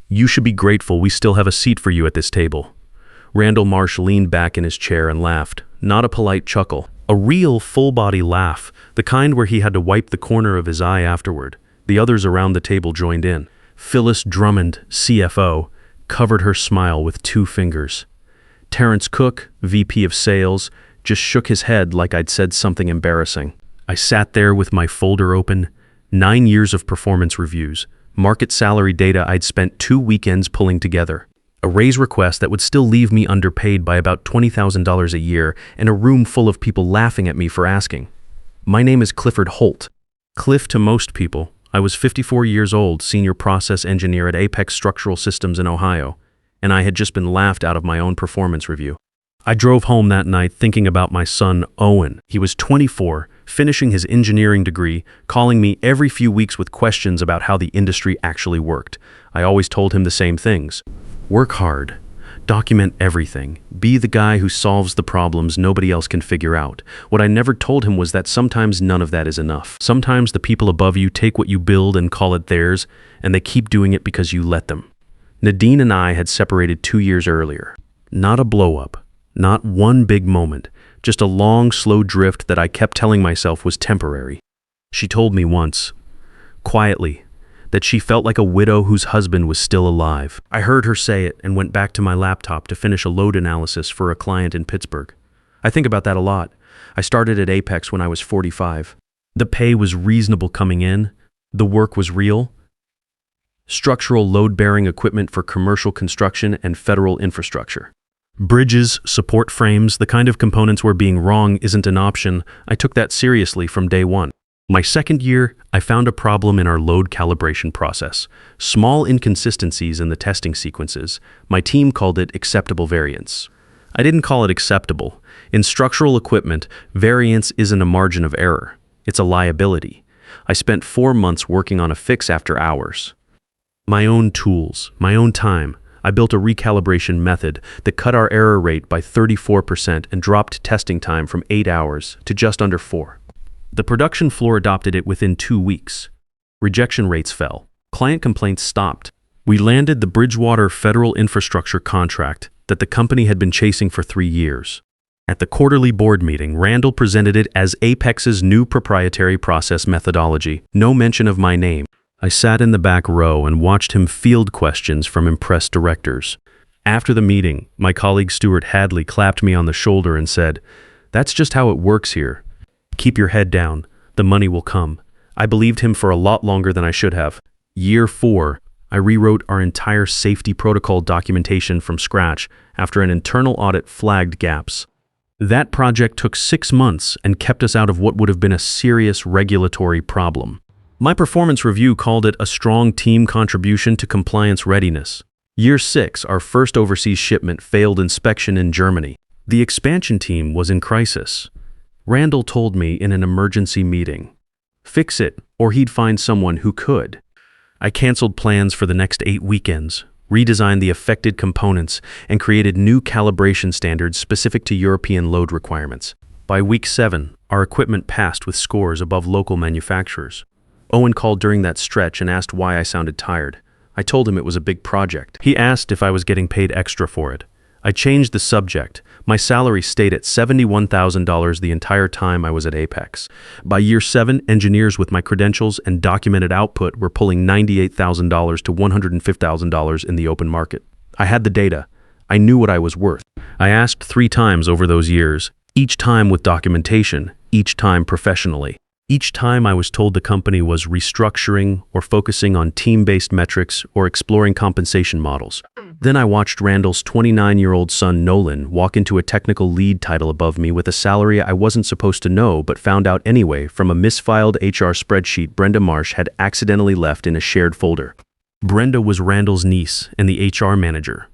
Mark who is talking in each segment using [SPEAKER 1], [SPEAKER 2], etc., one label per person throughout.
[SPEAKER 1] You should be grateful we still have a seat for you at this table." Randall Marsh leaned back in his chair and laughed, not a polite chuckle, a real full-body laugh, the kind where he had to wipe the corner of his eye afterward. The others around the table joined in. Phyllis Drummond, CFO, covered her smile with 2 fingers. Terrence Cook, VP of Sales, just shook his head like I'd said something embarrassing. I sat there with my folder open, 9 years of performance reviews, market salary data I'd spent 2 weekends pulling together, a raise request that would still leave me underpaid by about $20,000 a year, and a room full of people laughing at me for asking. My name is Clifford Holt. Cliff to most people. I was 54 years old, senior process engineer at Apex Structural Systems in Ohio, and I had just been laughed out of my own performance review. I drove home that night thinking about my son, Owen. He was 24, finishing his engineering degree, calling me every few weeks with questions about how the industry actually worked. I always told him the same things. Work hard. Document everything. Be the guy who solves the problems nobody else can figure out. What I never told him was that sometimes none of that is enough. Sometimes the people above you take what you build and call it theirs, and they keep doing it because you let them. Nadine and I had separated 2 years earlier. Not a blow-up. Not one big moment. Just a long, slow drift that I kept telling myself was temporary. She told me once, quietly, that she felt like a widow whose husband was still alive. I heard her say it and went back to my laptop to finish a load analysis for a client in Pittsburgh. I think about that a lot. I started at Apex when I was 45. The pay was reasonable coming in. The work was real. Structural load-bearing equipment for commercial construction and federal infrastructure. Bridges, support frames, the kind of components where being wrong isn't an option. I took that seriously from day one. My second year, I found a problem in our load calibration process. Small inconsistencies in the testing sequences. My team called it acceptable variance. I didn't call it acceptable. In structural equipment, variance isn't a margin of error. It's a liability. I spent 4 months working on a fix after hours. My own tools, my own time. I built a recalibration method that cut our error rate by 34% and dropped testing time from 8 hours to just under 4. The production floor adopted it within 2 weeks. Rejection rates fell. Client complaints stopped. We landed the Bridgewater federal infrastructure contract that the company had been chasing for 3 years. At the quarterly board meeting, Randall presented it as Apex's new proprietary process methodology. No mention of my name. I sat in the back row and watched him field questions from impressed directors. After the meeting, my colleague Stuart Hadley clapped me on the shoulder and said, "That's just how it works here. Keep your head down. The money will come." I believed him for a lot longer than I should have. Year 4, I rewrote our entire safety protocol documentation from scratch after an internal audit flagged gaps. That project took 6 months and kept us out of what would have been a serious regulatory problem. My performance review called it a strong team contribution to compliance readiness. Year 6, our first overseas shipment failed inspection in Germany. The expansion team was in crisis. Randall told me in an emergency meeting, "Fix it, or he'd find someone who could." I canceled plans for the next 8 weekends, redesigned the affected components, and created new calibration standards specific to European load requirements. By week 7, our equipment passed with scores above local manufacturers. Owen called during that stretch and asked why I sounded tired. I told him it was a big project. He asked if I was getting paid extra for it. I changed the subject. My salary stayed at $71,000 the entire time I was at Apex. By year 7, engineers with my credentials and documented output were pulling $98,000 to $105,000 in the open market. I had the data. I knew what I was worth. I asked 3 times over those years, each time with documentation, each time professionally. Each time I was told the company was restructuring or focusing on team-based metrics or exploring compensation models. Then I watched Randall's 29-year-old son Nolan walk into a technical lead title above me with a salary I wasn't supposed to know but found out anyway from a misfiled HR spreadsheet Brenda Marsh had accidentally left in a shared folder. Brenda was Randall's niece and the HR manager.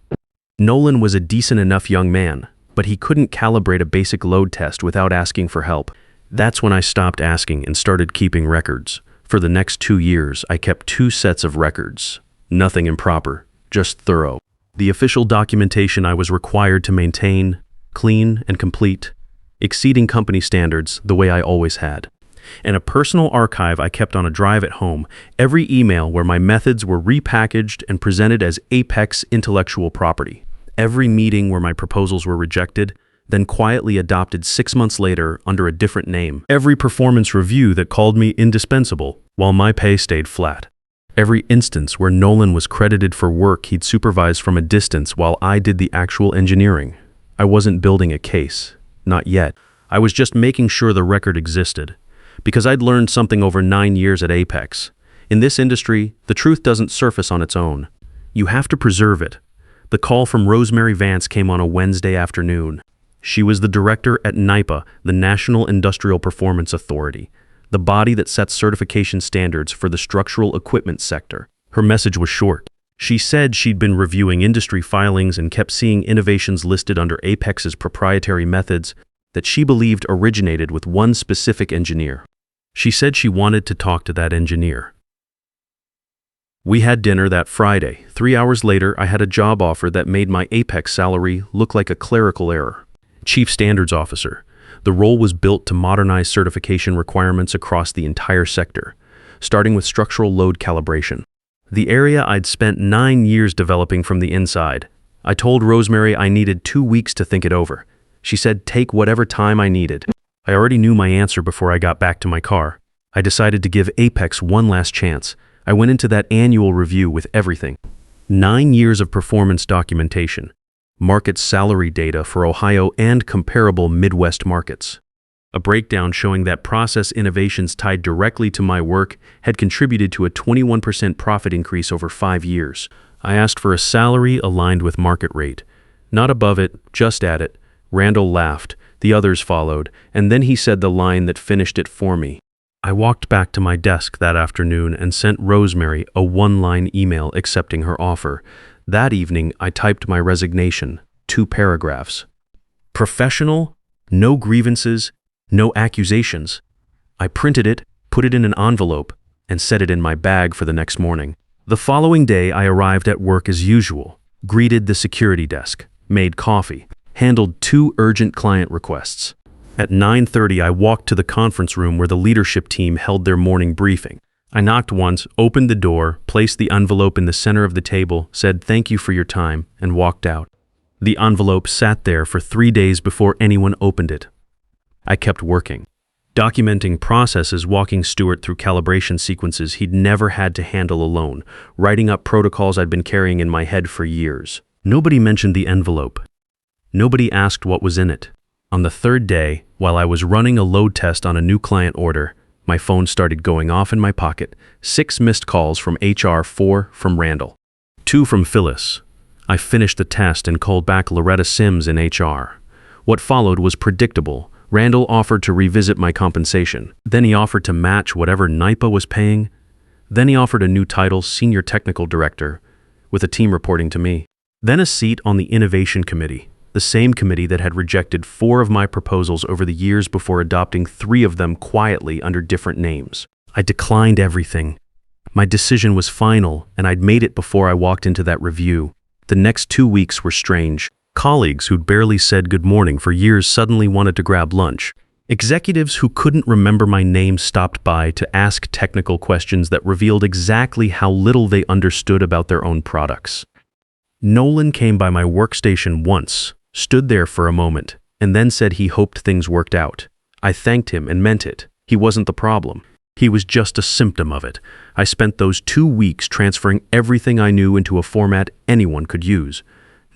[SPEAKER 1] Nolan was a decent enough young man, but he couldn't calibrate a basic load test without asking for help. That's when I stopped asking and started keeping records. For the next 2 years, I kept 2 sets of records. Nothing improper, just thorough. The official documentation I was required to maintain, clean and complete, exceeding company standards the way I always had. and a personal archive I kept on a drive at home, every email where my methods were repackaged and presented as Apex intellectual property, every meeting where my proposals were rejected, then quietly adopted 6 months later under a different name, every performance review that called me indispensable while my pay stayed flat, every instance where Nolan was credited for work he'd supervised from a distance while I did the actual engineering. I wasn't building a case, not yet. I was just making sure the record existed, because I'd learned something over 9 years at Apex. In this industry, the truth doesn't surface on its own. You have to preserve it. The call from Rosemary Vance came on a Wednesday afternoon. She was the director at NIPA, the National Industrial Performance Authority, the body that sets certification standards for the structural equipment sector. Her message was short. She said she'd been reviewing industry filings and kept seeing innovations listed under Apex's proprietary methods that she believed originated with one specific engineer. She said she wanted to talk to that engineer. We had dinner that Friday. 3 hours later, I had a job offer that made my Apex salary look like a clerical error. Chief Standards Officer. The role was built to modernize certification requirements across the entire sector, starting with structural load calibration, the area I'd spent 9 years developing from the inside. I told Rosemary I needed 2 weeks to think it over. She said take whatever time I needed. I already knew my answer before I got back to my car. I decided to give Apex one last chance. I went into that annual review with everything. 9 years of performance documentation, market salary data for Ohio and comparable Midwest markets. A breakdown showing that process innovations tied directly to my work had contributed to a 21% profit increase over 5 years. I asked for a salary aligned with market rate. Not above it, just at it. Randall laughed, the others followed, and then he said the line that finished it for me. I walked back to my desk that afternoon and sent Rosemary a one-line email accepting her offer. That evening, I typed my resignation, 2 paragraphs. Professional, no grievances, no accusations. I printed it, put it in an envelope, and set it in my bag for the next morning. The following day, I arrived at work as usual, greeted the security desk, made coffee, handled 2 urgent client requests. At 9:30, I walked to the conference room where the leadership team held their morning briefing. I knocked once, opened the door, placed the envelope in the center of the table, said thank you for your time, and walked out. The envelope sat there for 3 days before anyone opened it. I kept working, documenting processes, walking Stuart through calibration sequences he'd never had to handle alone, writing up protocols I'd been carrying in my head for years. Nobody mentioned the envelope. Nobody asked what was in it. On the 3rd day, while I was running a load test on a new client order, my phone started going off in my pocket. 6 missed calls from HR, 4 from Randall, 2 from Phyllis. I finished the test and called back Loretta Sims in HR. What followed was predictable. Randall offered to revisit my compensation. Then he offered to match whatever NIPA was paying. Then he offered a new title, Senior Technical Director, with a team reporting to me. Then a seat on the Innovation Committee, the same committee that had rejected 4 of my proposals over the years before adopting 3 of them quietly under different names. I declined everything. My decision was final, and I'd made it before I walked into that review. The next 2 weeks were strange. Colleagues who'd barely said good morning for years suddenly wanted to grab lunch. Executives who couldn't remember my name stopped by to ask technical questions that revealed exactly how little they understood about their own products. Nolan came by my workstation once, stood there for a moment, and then said he hoped things worked out. I thanked him and meant it. He wasn't the problem. He was just a symptom of it. I spent those 2 weeks transferring everything I knew into a format anyone could use.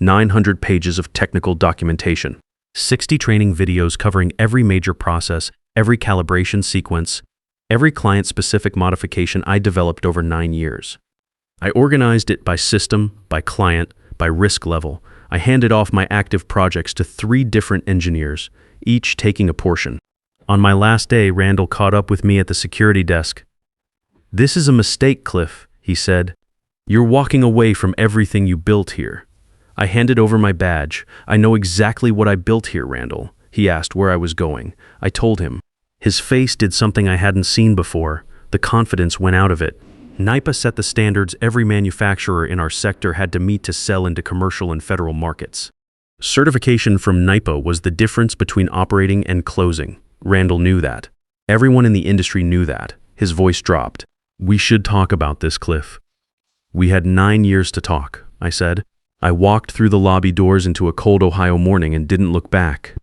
[SPEAKER 1] 900 pages of technical documentation, 60 training videos covering every major process, every calibration sequence, every client-specific modification I developed over 9 years. I organized it by system, by client, by risk level. I handed off my active projects to 3 different engineers, each taking a portion. On my last day, Randall caught up with me at the security desk. "This is a mistake, Cliff," he said. "You're walking away from everything you built here." I handed over my badge. "I know exactly what I built here, Randall." He asked where I was going. I told him. His face did something I hadn't seen before. The confidence went out of it. NIPA set the standards every manufacturer in our sector had to meet to sell into commercial and federal markets. Certification from NIPA was the difference between operating and closing. Randall knew that. Everyone in the industry knew that. His voice dropped. "We should talk about this, Cliff." "We had 9 years to talk," I said. I walked through the lobby doors into a cold Ohio morning and didn't look back.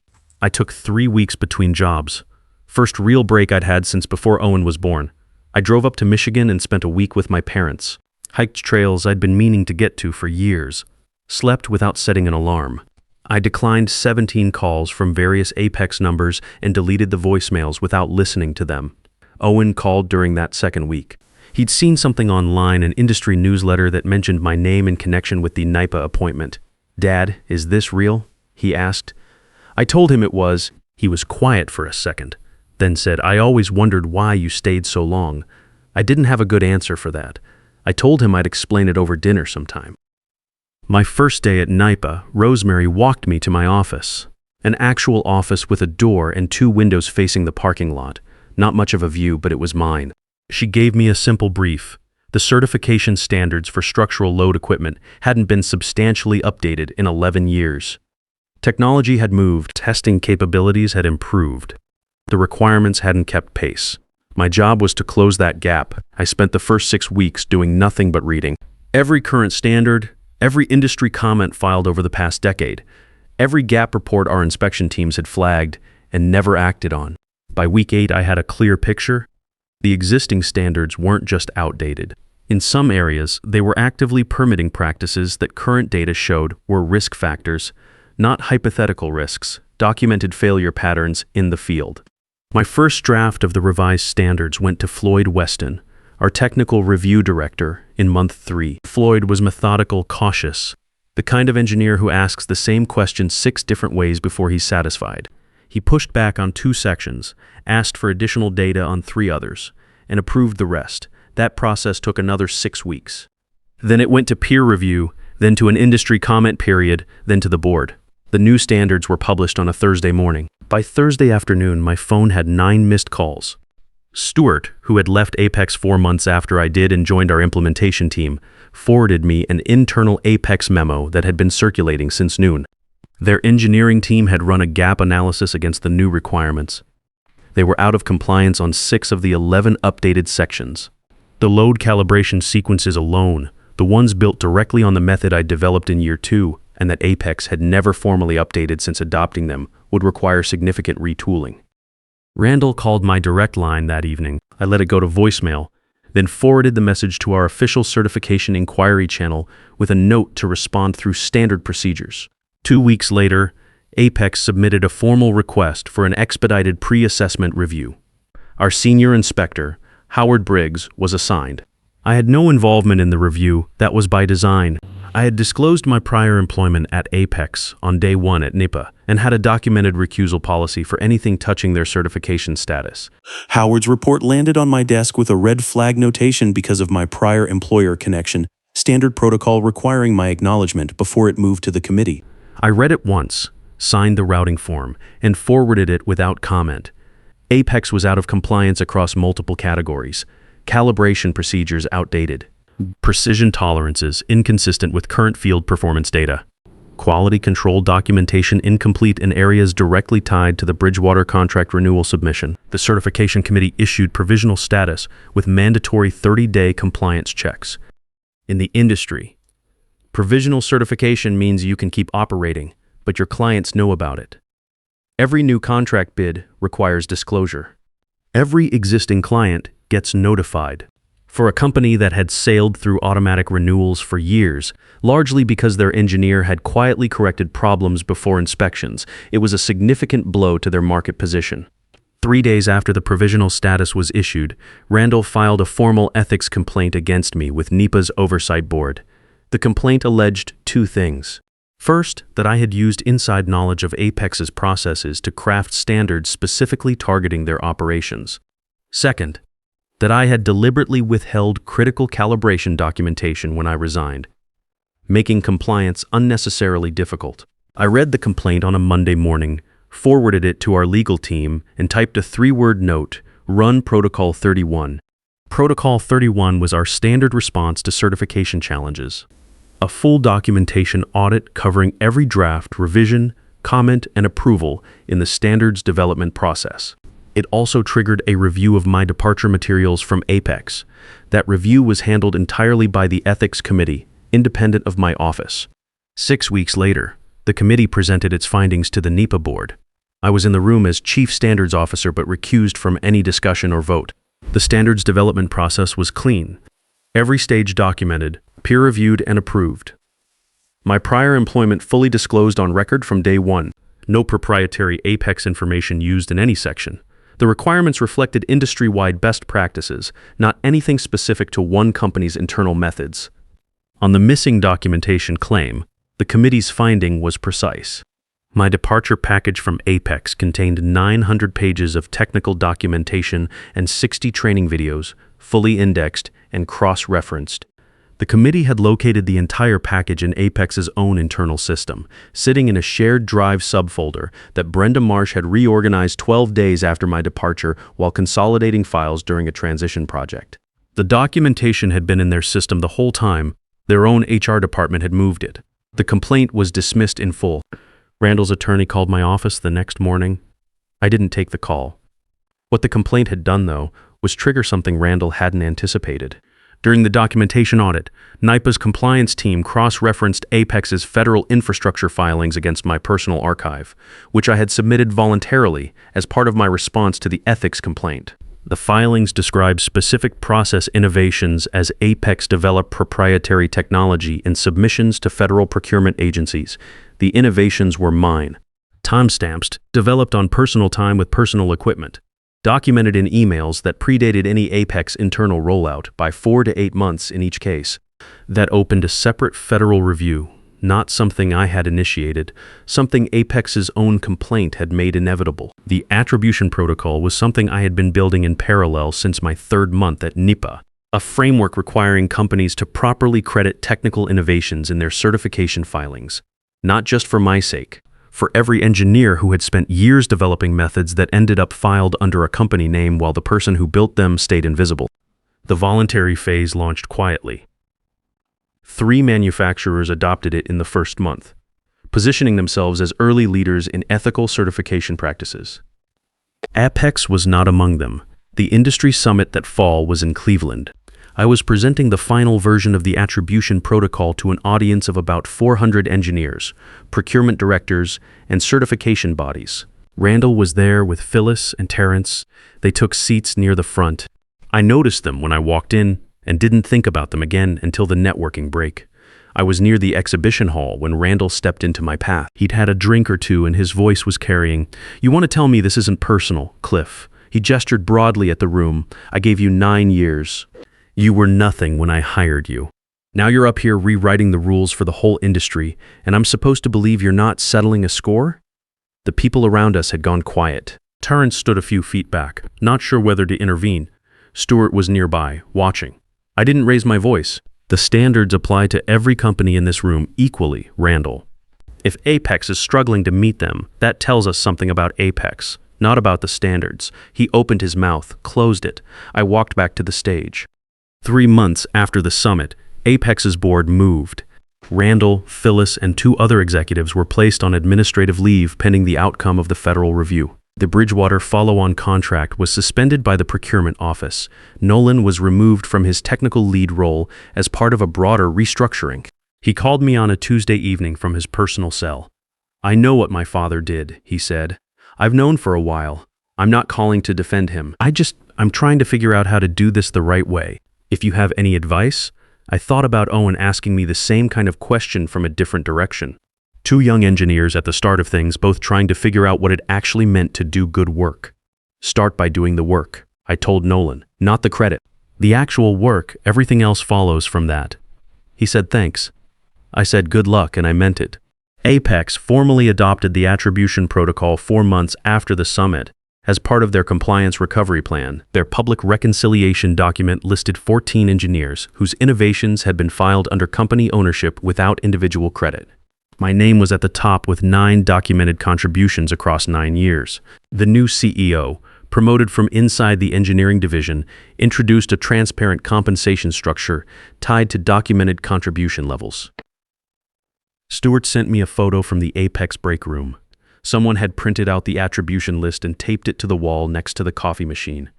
[SPEAKER 1] I took 3 weeks between jobs. First real break I'd had since before Owen was born. I drove up to Michigan and spent a week with my parents. Hiked trails I'd been meaning to get to for years. Slept without setting an alarm. I declined 17 calls from various Apex numbers and deleted the voicemails without listening to them. Owen called during that second week. He'd seen something online, an industry newsletter that mentioned my name in connection with the NIPA appointment. "Dad, is this real?" he asked. I told him it was. He was quiet for a second, then said, "I always wondered why you stayed so long." I didn't have a good answer for that. I told him I'd explain it over dinner sometime. My first day at NIPA, Rosemary walked me to my office. An actual office with a door and 2 windows facing the parking lot. Not much of a view, but it was mine. She gave me a simple brief. The certification standards for structural load equipment hadn't been substantially updated in 11 years. Technology had moved, testing capabilities had improved. The requirements hadn't kept pace. My job was to close that gap. I spent the first 6 weeks doing nothing but reading. Every current standard, every industry comment filed over the past decade, every gap report our inspection teams had flagged and never acted on. By week 8, I had a clear picture. The existing standards weren't just outdated. In some areas, they were actively permitting practices that current data showed were risk factors, not hypothetical risks, documented failure patterns in the field. My first draft of the revised standards went to Floyd Weston, our technical review director, in month 3. Floyd was methodical, cautious, the kind of engineer who asks the same question 6 different ways before he's satisfied. He pushed back on 2 sections, asked for additional data on 3 others, and approved the rest. That process took another 6 weeks. Then it went to peer review, then to an industry comment period, then to the board. The new standards were published on a Thursday morning. By Thursday afternoon, my phone had 9 missed calls. Stuart, who had left Apex 4 months after I did and joined our implementation team, forwarded me an internal Apex memo that had been circulating since noon. Their engineering team had run a gap analysis against the new requirements. They were out of compliance on 6 of the 11 updated sections. The load calibration sequences alone, the ones built directly on the method I developed in year 2 and that Apex had never formally updated since adopting them, would require significant retooling. Randall called my direct line that evening. I let it go to voicemail, then forwarded the message to our official certification inquiry channel with a note to respond through standard procedures. 2 weeks later, Apex submitted a formal request for an expedited pre-assessment review. Our senior inspector, Howard Briggs, was assigned. I had no involvement in the review. That was by design. I had disclosed my prior employment at Apex on day 1 at NIPA and had a documented recusal policy for anything touching their certification status.
[SPEAKER 2] Howard's report landed on my desk with a red flag notation because of my prior employer connection, standard protocol requiring my acknowledgement before it moved to the committee.
[SPEAKER 1] I read it once, signed the routing form, and forwarded it without comment. Apex was out of compliance across multiple categories. Calibration procedures outdated. Precision tolerances inconsistent with current field performance data. Quality control documentation incomplete in areas directly tied to the Bridgewater contract renewal submission. The certification committee issued provisional status with mandatory 30-day compliance checks. In the industry, provisional certification means you can keep operating, but your clients know about it. Every new contract bid requires disclosure. Every existing client gets notified. For a company that had sailed through automatic renewals for years, largely because their engineer had quietly corrected problems before inspections, it was a significant blow to their market position. 3 days after the provisional status was issued, Randall filed a formal ethics complaint against me with NIPA's oversight board. The complaint alleged 2 things. First, that I had used inside knowledge of Apex's processes to craft standards specifically targeting their operations. Second, that I had deliberately withheld critical calibration documentation when I resigned, making compliance unnecessarily difficult. I read the complaint on a Monday morning, forwarded it to our legal team, and typed a 3-word note, "Run Protocol 31." Protocol 31 was our standard response to certification challenges. A full documentation audit covering every draft, revision, comment, and approval in the standards development process. It also triggered a review of my departure materials from Apex. That review was handled entirely by the Ethics Committee, independent of my office. 6 weeks later, the committee presented its findings to the NEPA board. I was in the room as Chief Standards Officer but recused from any discussion or vote. The standards development process was clean. Every stage documented, peer-reviewed, and approved. My prior employment fully disclosed on record from day one. No proprietary Apex information used in any section. The requirements reflected industry-wide best practices, not anything specific to one company's internal methods. On the missing documentation claim, the committee's finding was precise. My departure package from Apex contained 900 pages of technical documentation and 60 training videos, fully indexed and cross-referenced. The committee had located the entire package in Apex's own internal system, sitting in a shared drive subfolder that Brenda Marsh had reorganized 12 days after my departure while consolidating files during a transition project. The documentation had been in their system the whole time. Their own HR department had moved it. The complaint was dismissed in full. Randall's attorney called my office the next morning. I didn't take the call. What the complaint had done, though, was trigger something Randall hadn't anticipated. During the documentation audit, NYPA's compliance team cross-referenced Apex's federal infrastructure filings against my personal archive, which I had submitted voluntarily as part of my response to the ethics complaint. The filings describe specific process innovations as Apex developed proprietary technology in submissions to federal procurement agencies. The innovations were mine. Timestamps, developed on personal time with personal equipment. Documented in emails that predated any Apex internal rollout by 4 to 8 months in each case. That opened a separate federal review, not something I had initiated, something Apex's own complaint had made inevitable. The attribution protocol was something I had been building in parallel since my 3rd month at NEPA, a framework requiring companies to properly credit technical innovations in their certification filings, not just for my sake. For every engineer who had spent years developing methods that ended up filed under a company name while the person who built them stayed invisible. The voluntary phase launched quietly. 3 manufacturers adopted it in the first month, positioning themselves as early leaders in ethical certification practices. Apex was not among them. The industry summit that fall was in Cleveland. I was presenting the final version of the attribution protocol to an audience of about 400 engineers, procurement directors, and certification bodies. Randall was there with Phyllis and Terrence. They took seats near the front. I noticed them when I walked in and didn't think about them again until the networking break. I was near the exhibition hall when Randall stepped into my path. He'd had a drink or two and his voice was carrying, "You want to tell me this isn't personal, Cliff?" He gestured broadly at the room. "I gave you 9 years. You were nothing when I hired you. Now you're up here rewriting the rules for the whole industry, and I'm supposed to believe you're not settling a score?" The people around us had gone quiet. Terrence stood a few feet back, not sure whether to intervene. Stuart was nearby, watching. I didn't raise my voice. The standards apply to every company in this room equally, Randall. If Apex is struggling to meet them, that tells us something about Apex, not about the standards. He opened his mouth, closed it. I walked back to the stage. 3 months after the summit, Apex's board moved. Randall, Phyllis, and 2 other executives were placed on administrative leave pending the outcome of the federal review. The Bridgewater follow-on contract was suspended by the procurement office. Nolan was removed from his technical lead role as part of a broader restructuring. He called me on a Tuesday evening from his personal cell. "I know what my father did," he said. "I've known for a while. I'm not calling to defend him. I'm trying to figure out how to do this the right way. If you have any advice?" I thought about Owen asking me the same kind of question from a different direction. 2 young engineers at the start of things, both trying to figure out what it actually meant to do good work. "Start by doing the work," I told Nolan, "not the credit. The actual work, everything else follows from that." He said thanks. I said good luck, and I meant it. Apex formally adopted the attribution protocol 4 months after the summit. As part of their compliance recovery plan, their public reconciliation document listed 14 engineers whose innovations had been filed under company ownership without individual credit. My name was at the top with 9 documented contributions across 9 years. The new CEO, promoted from inside the engineering division, introduced a transparent compensation structure tied to documented contribution levels. Stuart sent me a photo from the Apex break room. Someone had printed out the attribution list and taped it to the wall next to the coffee machine.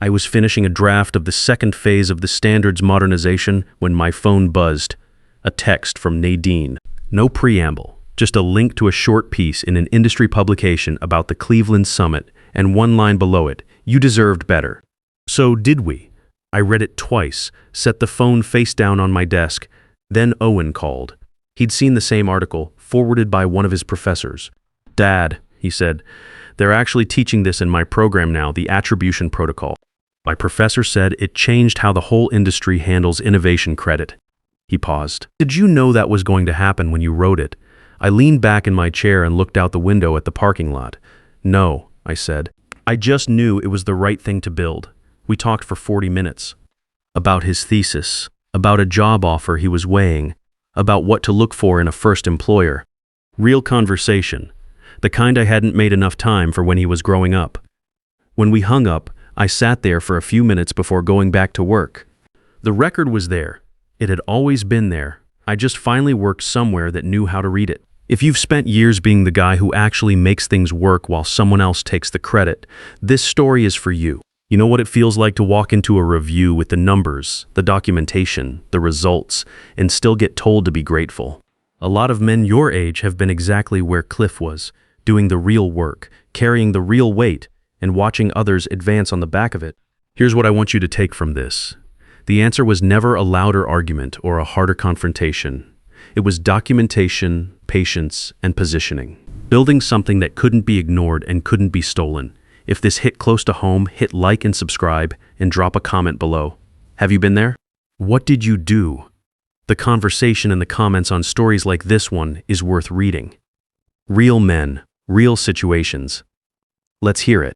[SPEAKER 1] I was finishing a draft of the second phase of the standards modernization when my phone buzzed. A text from Nadine. No preamble, just a link to a short piece in an industry publication about the Cleveland Summit, and one line below it, "You deserved better." So did we? I read it twice, set the phone face down on my desk. Then Owen called. He'd seen the same article, forwarded by one of his professors. "Dad," he said, "they're actually teaching this in my program now, the attribution protocol." My professor said it changed how the whole industry handles innovation credit. He paused. "Did you know that was going to happen when you wrote it?" I leaned back in my chair and looked out the window at the parking lot. "No," I said. "I just knew it was the right thing to build." We talked for 40 minutes. About his thesis, about a job offer he was weighing, about what to look for in a first employer. Real conversation, the kind I hadn't made enough time for when he was growing up. When we hung up, I sat there for a few minutes before going back to work. The record was there. It had always been there. I just finally worked somewhere that knew how to read it. If you've spent years being the guy who actually makes things work while someone else takes the credit, this story is for you. You know what it feels like to walk into a review with the numbers, the documentation, the results, and still get told to be grateful. A lot of men your age have been exactly where Cliff was, doing the real work, carrying the real weight, and watching others advance on the back of it. Here's what I want you to take from this. The answer was never a louder argument or a harder confrontation. It was documentation, patience, and positioning. Building something that couldn't be ignored and couldn't be stolen. If this hit close to home, hit like and subscribe, and drop a comment below. Have you been there? What did you do? The conversation in the comments on stories like this one is worth reading. Real men, real situations. Let's hear it.